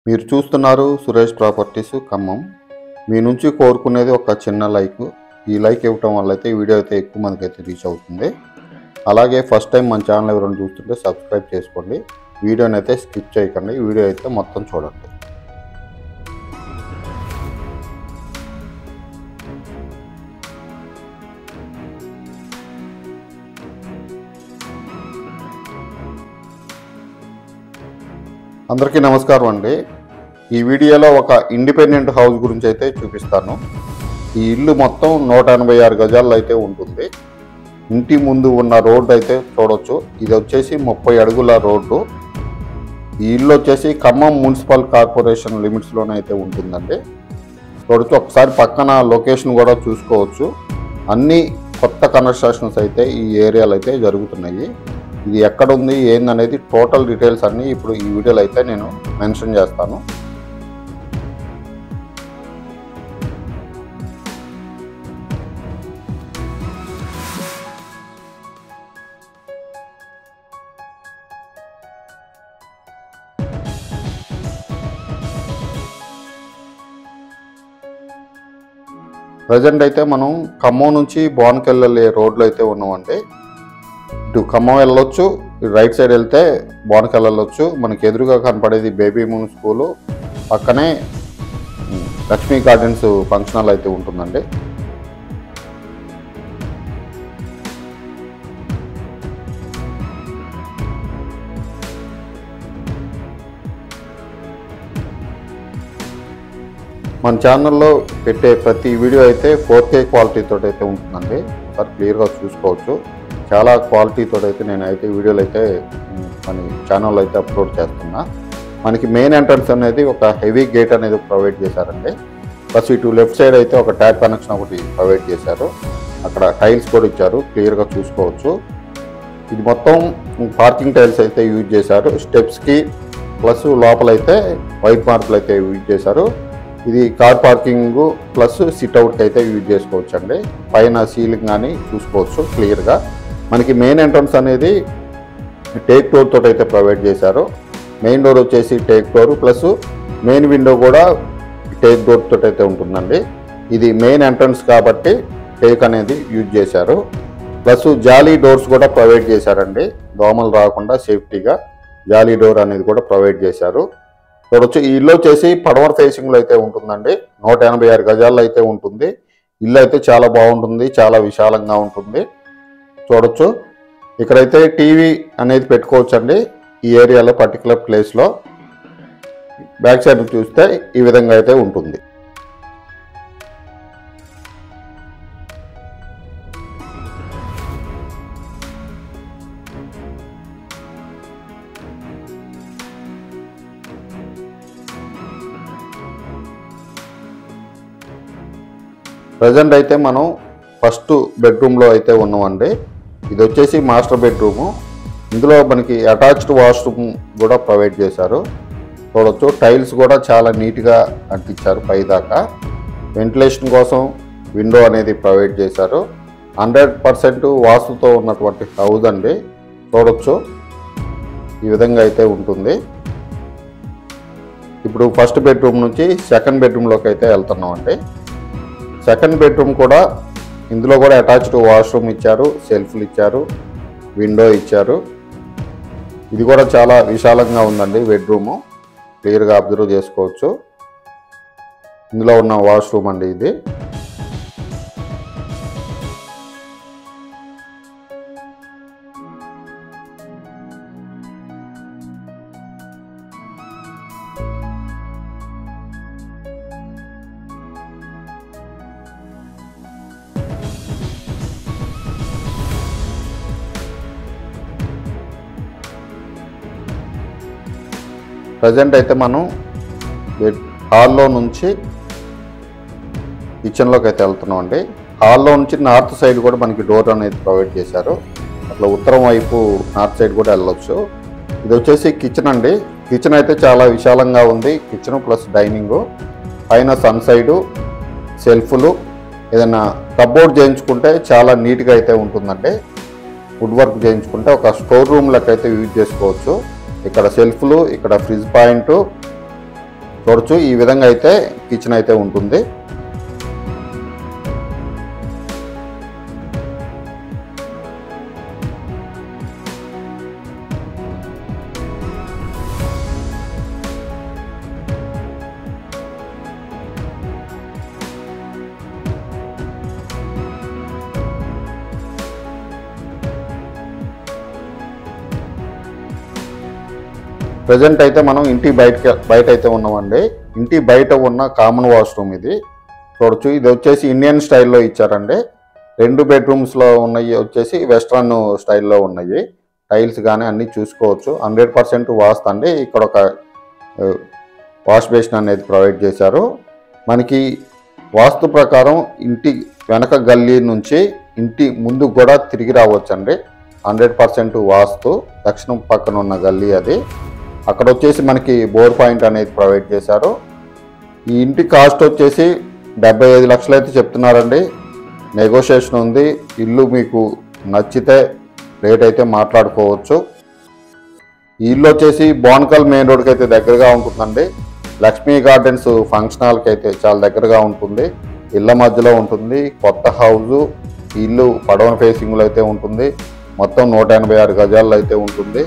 మీరు చూస్తున్నారు సురేష్ ప్రాపర్టీస్ ఖమ్మం. మీ నుంచి కోరుకునేది ఒక చిన్న లైక్. ఈ లైక్ ఇవ్వటం వల్ల అయితే ఈ వీడియో అయితే ఎక్కువ మందికి అయితే రీచ్ అవుతుంది. అలాగే ఫస్ట్ టైం మన ఛానల్ ఎవరైనా చూస్తుంటే సబ్స్క్రైబ్ చేసుకోండి. వీడియోని అయితే స్కిప్ చేయకండి, వీడియో అయితే మొత్తం చూడండి. అందరికీ నమస్కారం అండి. ఈ వీడియోలో ఒక ఇండిపెండెంట్ హౌస్ గురించి అయితే చూపిస్తాను. ఈ ఇల్లు మొత్తం 186 గజాల్లో అయితే ఉంటుంది. ఇంటి ముందు ఉన్న రోడ్డు అయితే చూడొచ్చు. ఇది వచ్చేసి 30 అడుగుల రోడ్డు. ఈ ఇల్లు వచ్చేసి ఖమ్మం మున్సిపల్ కార్పొరేషన్ లిమిట్స్లోనే అయితే ఉంటుందండి. చూడొచ్చు, ఒకసారి పక్కన లొకేషన్ కూడా చూసుకోవచ్చు. అన్ని కొత్త కన్స్ట్రక్షన్స్ అయితే ఈ ఏరియాలో అయితే జరుగుతున్నాయి. ఇది ఎక్కడ ఉంది ఏందనేది టోటల్ డీటెయిల్స్ అన్నీ ఇప్పుడు ఈ వీడియోలో అయితే నేను మెన్షన్ చేస్తాను. ప్రజెంట్ అయితే మనం ఖమ్మం నుంచి బోన్కెల్ వెళ్ళే రోడ్లో అయితే ఉన్నామండి. ఇటు ఖమ్మం వెళ్ళొచ్చు, రైట్ సైడ్ వెళ్తే బోన్కెల్ వెళ్ళొచ్చు. మనకి ఎదురుగా కనపడేది బేబీ మూన్ స్కూలు, పక్కనే లక్ష్మీ గార్డెన్స్ ఫంక్షన్ హాల్ అయితే ఉంటుందండి. మన ఛానల్లో పెట్టే ప్రతి వీడియో అయితే 4K క్వాలిటీతో అయితే ఉంటుందండి. ఒకసారి క్లియర్గా చూసుకోవచ్చు. చాలా క్వాలిటీతో అయితే నేను అయితే వీడియోలు అయితే మన ఛానల్లో అయితే అప్లోడ్ చేస్తున్నా. మనకి మెయిన్ ఎంట్రన్స్ అనేది ఒక హెవీ గేట్ అనేది ప్రొవైడ్ చేశారండి. ప్లస్ ఇటు లెఫ్ట్ సైడ్ అయితే ఒక ట్యాప్ కనెక్షన్ ఒకటి ప్రొవైడ్ చేశారు. అక్కడ టైల్స్ కూడా ఇచ్చారు, క్లియర్గా చూసుకోవచ్చు. ఇది మొత్తం పార్కింగ్ టైల్స్ అయితే యూజ్ చేశారు. స్టెప్స్కి ప్లస్ లోపలైతే వైట్ మార్బుల్ అయితే యూజ్ చేశారు. ఇది కార్ పార్కింగ్ ప్లస్ సిట్అవుట్కి అయితే యూజ్ చేసుకోవచ్చు అండి. పైన సీలింగ్ కానీ చూసుకోవచ్చు క్లియర్గా. మనకి మెయిన్ ఎంట్రన్స్ అనేది టేక్ డోర్ తోటి అయితే ప్రొవైడ్ చేశారు. మెయిన్ డోర్ వచ్చేసి take door plus main window కూడా టేక్ డోర్ తోటి అయితే ఉంటుందండి. ఇది మెయిన్ ఎంట్రన్స్ కాబట్టి టేక్ అనేది యూజ్ చేశారు. ప్లస్ జాలీ డోర్స్ కూడా ప్రొవైడ్ చేశారండి. దోమలు రాకుండా సేఫ్టీగా జాలీ డోర్ అనేది కూడా ప్రొవైడ్ చేశారు. చూడొచ్చు, ఈ ఇల్లు వచ్చేసి పడమర ఫేసింగ్లో అయితే ఉంటుందండి. 186 గజాల్లో అయితే ఉంటుంది. ఇల్లు అయితే చాలా బాగుంటుంది, చాలా విశాలంగా ఉంటుంది. చూడొచ్చు, ఇక్కడైతే టీవీ అనేది పెట్టుకోవచ్చు అండి. ఈ ఏరియాలో పర్టికులర్ ప్లేస్లో బ్యాక్ సైడ్ చూస్తే ఈ విధంగా అయితే ఉంటుంది. ప్రజెంట్ అయితే మనం ఫస్ట్ బెడ్రూమ్లో అయితే ఉన్నామండి. ఇది వచ్చేసి మాస్టర్ బెడ్రూము. ఇందులో మనకి అటాచ్డ్ వాష్రూమ్ కూడా ప్రొవైడ్ చేశారు. చూడొచ్చు, టైల్స్ కూడా చాలా నీట్గా అంటించారు పైదాకా. వెంటిలేషన్ కోసం విండో అనేది ప్రొవైడ్ చేశారు. 100% వాస్తుతో ఉన్నటువంటి హౌస్ అండి. చూడొచ్చు, ఈ విధంగా అయితే ఉంటుంది. ఇప్పుడు ఫస్ట్ బెడ్రూమ్ నుంచి సెకండ్ బెడ్రూమ్లోకి అయితే వెళ్తున్నామండి. సెకండ్ బెడ్రూమ్ కూడా ఇందులో కూడా అటాచ్డ్ వాష్రూమ్ ఇచ్చారు, సెల్ఫ్లు ఇచ్చారు, విండో ఇచ్చారు. ఇది కూడా చాలా విశాలంగా ఉందండి బెడ్రూము, క్లియర్గా అబ్జర్వ్ చేసుకోవచ్చు. ఇందులో ఉన్న వాష్రూమ్ అండి ఇది. ప్రజెంట్ అయితే మనం హాల్లో నుంచి కిచెన్లోకి అయితే వెళ్తున్నాం అండి. హాల్లో నుంచి నార్త్ సైడ్ కూడా మనకి డోర్ అనేది ప్రొవైడ్ చేశారు. అట్లా ఉత్తరం వైపు నార్త్ సైడ్ కూడా వెళ్ళొచ్చు. ఇది వచ్చేసి కిచెన్ అండి. కిచెన్ అయితే చాలా విశాలంగా ఉంది. కిచెన్ ప్లస్ డైనింగ్, పైన సన్ సైడు, సెల్ఫ్లు, ఏదైనా కబోర్డ్ చేయించుకుంటే చాలా నీట్గా అయితే ఉంటుందండి. వుడ్ వర్క్ చేయించుకుంటే ఒక స్టోర్ రూమ్ లెక్క అయితే యూజ్ చేసుకోవచ్చు. ఇక్కడ సెల్ఫ్లు, ఇక్కడ ఫ్రిడ్జ్ పాయింట్, చూడొచ్చు ఈ విధంగా అయితే కిచెన్ అయితే ఉంటుంది. ప్రజెంట్ అయితే మనం ఇంటి బయట అయితే ఉన్నామండి. ఇంటి బయట ఉన్న కామన్ వాష్రూమ్ ఇది. చూడొచ్చు ఇది వచ్చేసి ఇండియన్ స్టైల్లో ఇచ్చారండి. 2 బెడ్రూమ్స్లో ఉన్నాయి వచ్చేసి వెస్ట్రన్ స్టైల్లో ఉన్నాయి. టైల్స్ కానీ అన్నీ చూసుకోవచ్చు. 100% వాస్తు అండి. ఇక్కడ ఒక వాష్ బేసిన్ అనేది ప్రొవైడ్ చేశారు. మనకి వాస్తు ప్రకారం ఇంటి వెనక గల్లీ నుంచి ఇంటి ముందుకు కూడా తిరిగి రావచ్చండి. 100% వాస్తు. దక్షిణం పక్కన ఉన్న గల్లీ అది. అక్కడ వచ్చేసి మనకి బోర్ పాయింట్ అనేది ప్రొవైడ్ చేశారు. ఈ ఇంటి కాస్ట్ వచ్చేసి 75 లక్షలు అయితే చెప్తున్నారండి. నెగోషియేషన్ ఉంది. ఇల్లు మీకు నచ్చితే రేట్ అయితే మాట్లాడుకోవచ్చు. ఈ ఇల్లు వచ్చేసి బోనకల్ మెయిన్ రోడ్కి అయితే దగ్గరగా ఉంటుందండి. లక్ష్మీ గార్డెన్స్ ఫంక్షన్ హాల్కి అయితే చాలా దగ్గరగా ఉంటుంది. ఇళ్ళ మధ్యలో ఉంటుంది. కొత్త హౌజు. ఇల్లు పడవన ఫేసింగ్లో అయితే ఉంటుంది. మొత్తం 186 గజాల్లో అయితే ఉంటుంది.